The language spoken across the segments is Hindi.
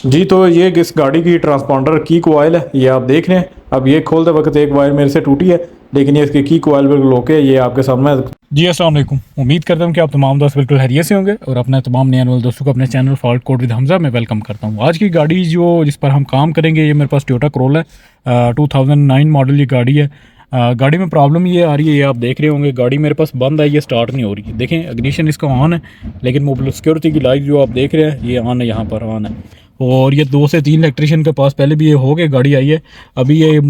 जी तो ये इस गाड़ी की ट्रांसपॉन्डर की कोयल है, ये आप देख रहे हैं। अब ये खोलते वक्त एक वायर मेरे से टूटी है, लेकिन ये इसकी की कोयल बिल्कुल ओके है, ये आपके सामने है। जी अस्सलाम वालेकुम। उम्मीद करता हूँ कि आप तमाम दोस्त बिल्कुल खैरियत से होंगे और अपने तमाम नए वाले दोस्तों को अपने channel fault code with Hamza में वेलकम करता हूँ। आज की गाड़ी जो जिस पर हम काम करेंगे ये मेरे पास टोयोटा करोला है, 2009 मॉडल ये गाड़ी है। गाड़ी में प्रॉब्लम ये आ रही है, ये आप देख रहे होंगे गाड़ी मेरे पास बंद है, ये स्टार्ट नहीं हो रही है। देखें इग्निशन इसका ऑन है, लेकिन मोबाइल सिक्योरिटी की लाइट जो आप देख रहे हैं ये ऑन है, यहाँ पर ऑन है। और ये 2 से 3 इलेक्ट्रिशियन के पास पहले भी ये हो गए गाड़ी आई है। अभी ये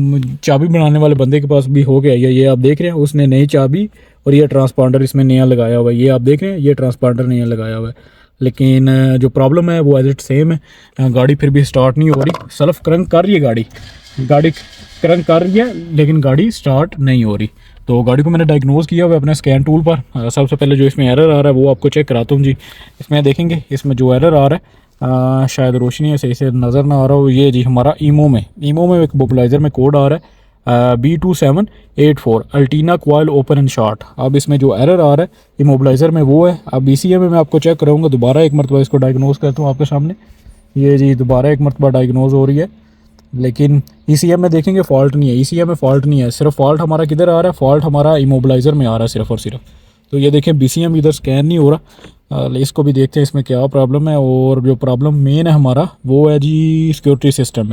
चाबी बनाने वाले बंदे के पास भी हो गया है, ये आप देख रहे हैं उसने नई चाबी और ये ट्रांसपॉन्डर इसमें नया लगाया हुआ है, ये आप देख रहे हैं ये ट्रांसपॉन्डर नया लगाया हुआ है। लेकिन जो प्रॉब्लम है वो एज इट सेम है, गाड़ी फिर भी स्टार्ट नहीं हो रही। सेल्फ क्रंक कर रही है गाड़ी क्रंक कर रही है, लेकिन गाड़ी स्टार्ट नहीं हो रही। तो गाड़ी को मैंने डायग्नोज किया हुआ है अपने स्कैन टूल पर। सबसे पहले जो इसमें एरर आ रहा है वो आपको चेक कराता हूँ जी। इसमें देखेंगे इसमें जो एरर आ रहा है, शायद रोशनी सही से नज़र ना आ रहा हो, ये जी हमारा ईमो में एक मोबिलाइज़र में कोड आ रहा है B2784 अल्टीना कॉइल ओपन एंड शॉर्ट। अब इसमें जो एरर आ रहा है इमोबलाइज़र में वो है। अब ECM में मैं आपको चेक कराऊंगा, दोबारा एक मरतबा इसको डायग्नोज करता हूँ आपके सामने। ये जी दोबारा एक मरतबा डायग्नोज हो रही है, लेकिन ECM में देखेंगे फॉल्ट नहीं है। ECM में फॉल्ट नहीं है, सिर्फ फॉल्ट हमारा किधर आ रहा है, फॉल्ट हमारा इमोबलाइज़र में आ रहा है सिर्फ और सिर्फ। तो ये देखें BCM इधर स्कैन नहीं हो रहा। इसको भी देखते हैं इसमें क्या प्रॉब्लम है। और जो प्रॉब्लम मेन है हमारा वो है जी सिक्योरिटी सिस्टम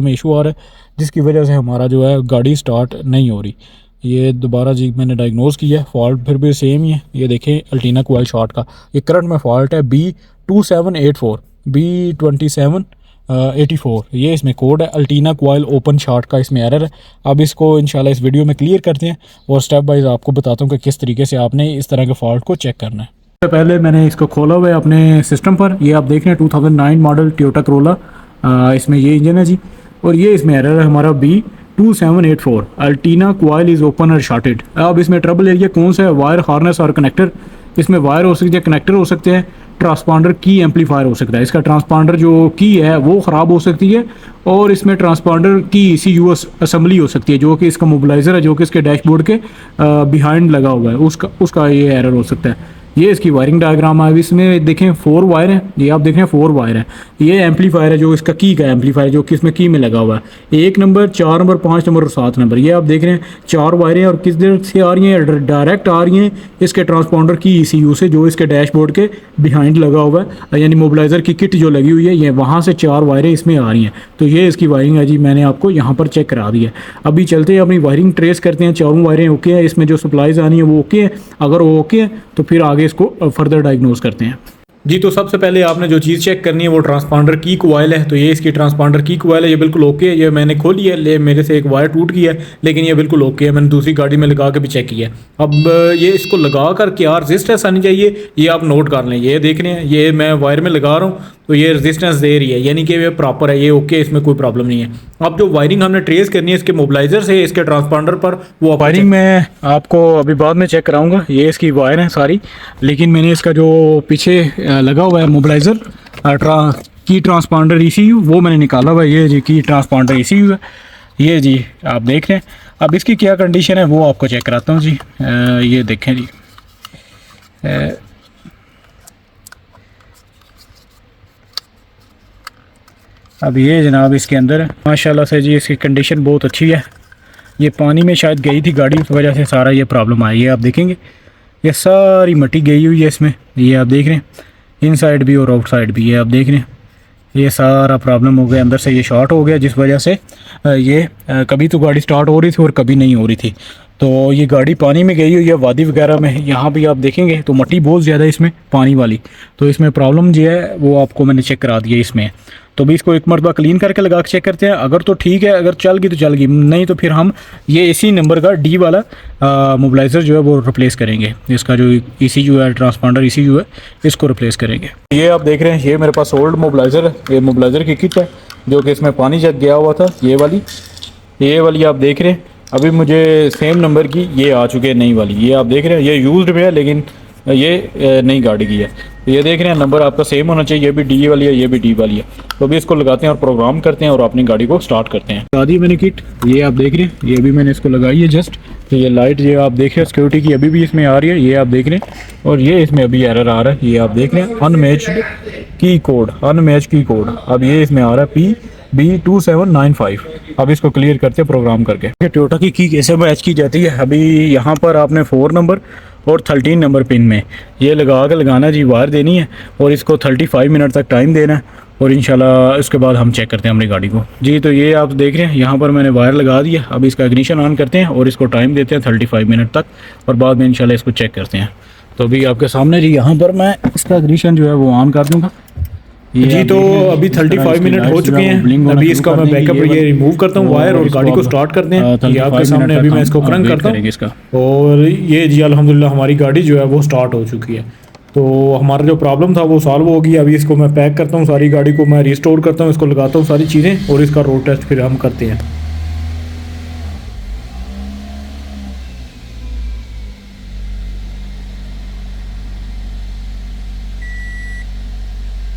में इशू आ रहा है, जिसकी वजह से हमारा जो है गाड़ी स्टार्ट नहीं हो रही। ये दोबारा जी मैंने डायग्नोज किया है, फॉल्ट फिर भी सेम ही है। ये देखें अल्टीना कॉइल शॉर्ट का ये करंट में फॉल्ट है B2784 B2784, ये इसमें कोड है। अल्टीना कॉइल ओपन शॉर्ट का इसमें एरर है। अब इसको इंशाल्लाह इस वीडियो में क्लियर करते हैं और स्टेप बाइज आपको बताता हूँ कि किस तरीके से आपने इस तरह के फॉल्ट को चेक करना है। सबसे पहले मैंने इसको खोला हुआ है अपने सिस्टम पर। ये आप देख रहे हैं 2009 मॉडल टोयोटा करोला, इसमें ये इंजन है जी। और ये इसमें एरर है हमारा B2784 अल्टीना कॉइल इज़ ओपन और शॉर्टेड। अब इसमें ट्रबल एरिया कौन सा है, वायर हार्नेस और कनेक्टर। इसमें वायर हो सकती है, कनेक्टर हो सकते हैं, ट्रांसपॉन्डर की एम्पलीफायर हो सकता है। इसका ट्रांसपॉन्डर जो की है वो ख़राब हो सकती है, और इसमें ट्रांसपॉन्डर की ECU असेंबली हो सकती है, जो कि इसका मोबिलाइज़र है जो कि इसके डैशबोर्ड के बिहाइंड लगा हुआ है, उसका ये एरर हो सकता है। ये इसकी वायरिंग डायग्राम है। इसमें देखें 4 वायर हैं, ये आप देख रहे हैं 4 वायर हैं। ये एम्पलीफायर है जो इसका की का एम्पलीफायर जो कि इसमें की में लगा हुआ है, 1 नंबर 4 नंबर 5 नंबर और 7 नंबर। ये आप देख रहे हैं 4 वायरें, और किस देर से आ रही हैं, डायरेक्ट आ रही हैं इसके ट्रांसपॉन्डर की ECU से जो इसके डैशबोर्ड के बिहाइंड लगा हुआ है, यानी मोबिलाइज़र की किट जो लगी हुई है, ये वहाँ से 4 वायरें इसमें आ रही हैं। तो ये इसकी वायरिंग है जी, मैंने आपको यहाँ पर चेक करा दी है। अभी चलते हैं अपनी वायरिंग ट्रेस करते हैं। 4 वायरें ओके है, इसमें जो सप्लाईज आनी है वो ओके है। अगर वो ओके है तो फिर आगे इसको फर्दर डायग्नोज करते हैं जी। तो सबसे पहले आपने जो चीज़ चेक करनी है वो ट्रांसपॉन्डर की कोयल है। तो ये इसकी ट्रांसपॉन्डर की कोयल है, ये बिल्कुल ओके है। ये मैंने खोली है, ले मेरे से एक वायर टूट गया है, लेकिन ये बिल्कुल ओके है। मैंने दूसरी गाड़ी में लगा के भी चेक किया है। अब ये इसको लगा कर क्या रजिस्टेंस आनी चाहिए ये आप नोट कर लें। ये देख रहे हैं, ये मैं वायर में लगा रहा हूँ तो ये रेजिस्टेंस दे रही है, यानी कि ये प्रॉपर है, ये ओके, इसमें कोई प्रॉब्लम नहीं है। अब जो वायरिंग हमने ट्रेस करनी है इसके मोबिलाइज़र से इसके ट्रांसपॉन्डर पर, वो वायरिंग मैं आपको अभी बाद में चेक कराऊंगा। ये इसकी वायर है सारी, लेकिन मैंने इसका जो पीछे लगा हुआ है मोबिलाइज़र की ट्रांसपॉन्डर ECU वो मैंने निकाला हुआ है। ये जी की ट्रांसपॉन्डर ECU है, ये जी आप देख रहे हैं। अब इसकी क्या कंडीशन है वो आपको चेक कराता हूँ जी। ये देखें जी, अब ये जनाब इसके अंदर है माशाल्लाह से जी, इसकी कंडीशन बहुत अच्छी है। ये पानी में शायद गई थी गाड़ी, उस वजह से सारा ये प्रॉब्लम आई है। आप देखेंगे ये सारी मिट्टी गई हुई है इसमें, ये आप देख रहे हैं, इन साइड भी और आउट साइड भी। ये आप देख रहे हैं ये सारा प्रॉब्लम हो गया, अंदर से ये शॉर्ट हो गया, जिस वजह से ये कभी तो गाड़ी स्टार्ट हो रही थी और कभी नहीं हो रही थी। तो ये गाड़ी पानी में गई हुई है, वादी वगैरह में। यहाँ भी आप देखेंगे तो मिट्टी बहुत ज़्यादा इसमें पानी वाली, तो इसमें प्रॉब्लम जो है वो आपको मैंने चेक करा दिया इसमें। तो भी इसको एक मरतबा क्लीन करके लगा के चेक करते हैं। अगर तो ठीक है, अगर चल गई तो चल गई, नहीं तो फिर हम ये इसी नंबर का D वाला मोबिलाइज़र जो है वो रिप्लेस करेंगे। इसका जो ECU है, ट्रांसपॉन्डर ECU है, इसको रिप्लेस करेंगे। ये आप देख रहे हैं, ये मेरे पास ओल्ड मोबिलाइज़र है, ये मोबिलाइज़र की किट है जो कि इसमें पानी जग गया हुआ था। ये वाली आप देख रहे हैं, अभी मुझे सेम नंबर की ये आ चुके हैं नई वाली। ये आप देख रहे हैं, ये यूज्ड भी है लेकिन ये नई गाड़ी की है। ये देख रहे हैं नंबर आपका सेम होना चाहिए, ये भी D वाली है, ये भी D वाली है। तो अभी इसको लगाते हैं और प्रोग्राम करते हैं और अपनी गाड़ी को स्टार्ट करते हैं। लगा दी मैंने किट, ये आप देख रहे हैं, ये भी मैंने इसको लगाई है जस्ट। तो ये लाइट ये आप देख रहे हैं सिक्योरिटी की अभी भी इसमें आ रही है, ये आप देख रहे हैं। और ये इसमें अभी एरर आ रहा है, ये आप देख रहे हैं अनमैच्ड की कोड, अनमैच की कोड। अब ये इसमें आ रहा है PB2795। अब इसको क्लियर करते हैं प्रोग्राम करके। टोयोटा की कैसे मैच की जाती है, अभी यहाँ पर आपने 4 नंबर और 13 नंबर पिन में ये लगाना जी, वायर देनी है और इसको 35 मिनट तक टाइम देना है और इंशाल्लाह उसके बाद हम चेक करते हैं अपनी गाड़ी को जी। तो ये आप देख रहे हैं यहाँ पर मैंने वायर लगा दिया। अब इसका इग्निशन ऑन करते हैं और इसको टाइम देते हैं 35 मिनट तक और बाद में इंशाल्लाह इसको चेक करते हैं। तो अभी आपके सामने जी यहाँ पर मैं इसका इग्निशन जो है वो ऑन कर दूँगा जी। तो अभी 35 मिनट हो चुके हैं। अभी इसका मैं बैकअप ये रिमूव करता हूँ वायर और गाड़ी को स्टार्ट करते हैं। ये आपके सामने अभी मैं इसको क्रंक करता हूँ इसका और ये जी अल्हम्दुलिल्लाह हमारी गाड़ी जो है वो स्टार्ट हो चुकी है। तो हमारा जो प्रॉब्लम था वो सॉल्व हो गई। अभी इसको मैं पैक करता हूँ, सारी गाड़ी को मैं रिस्टोर करता हूँ, इसको लगाता हूँ सारी चीज़ें और इसका रोड टेस्ट फिर हम करते हैं।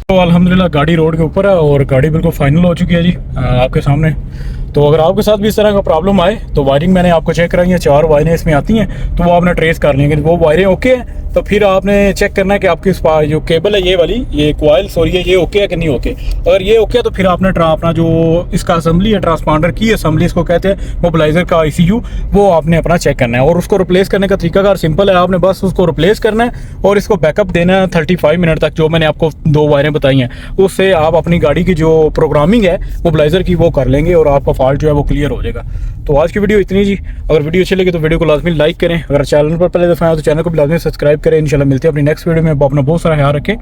तो अल्हम्दुलिल्लाह गाड़ी रोड के ऊपर है और गाड़ी बिल्कुल फाइनल हो चुकी है जी आपके सामने। तो अगर आपके साथ भी इस तरह का प्रॉब्लम आए तो वायरिंग मैंने आपको चेक कराई है, 4 वायरें इसमें आती हैं, तो वो आपने ट्रेस कर लेंगे। वो वायरें ओके हैं तो फिर आपने चेक करना है कि आपकी जो केबल है ये वाली, ये कॉइल सॉरी ये ओके है कि नहीं ओके। अगर ये ओके है तो फिर आपने अपना जो इसका असम्बली है, ट्रांसपॉन्डर की असम्बली इसको कहते हैं, मोबिलाइजर का ICU, वो आपने अपना चेक करना है। और उसको रिप्लेस करने का तरीकाकार सिंपल है, आपने बस उसको रिप्लेस करना है और इसको बैकअप देना है 35 मिनट तक। जो मैंने आपको 2 वायरें बताई हैं उससे आप अपनी गाड़ी की जो प्रोग्रामिंग है मोबिलाइजर की वो कर लेंगे और आपका फॉल्ट जो है वो क्लियर हो जाएगा। तो आज की वीडियो इतनी जी। अगर वीडियो अच्छी लगी तो वीडियो को लाजमी लाइक करें। अगर चैनल पर पहले दफ़ा आए तो चैनल को भी लाजमी सब्सक्राइब करें। इंशाल्लाह मिलते हैं अपनी नेक्स्ट वीडियो में। अपना बहुत सारा ख्याल रखें।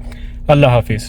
अल्लाह हाफिज़।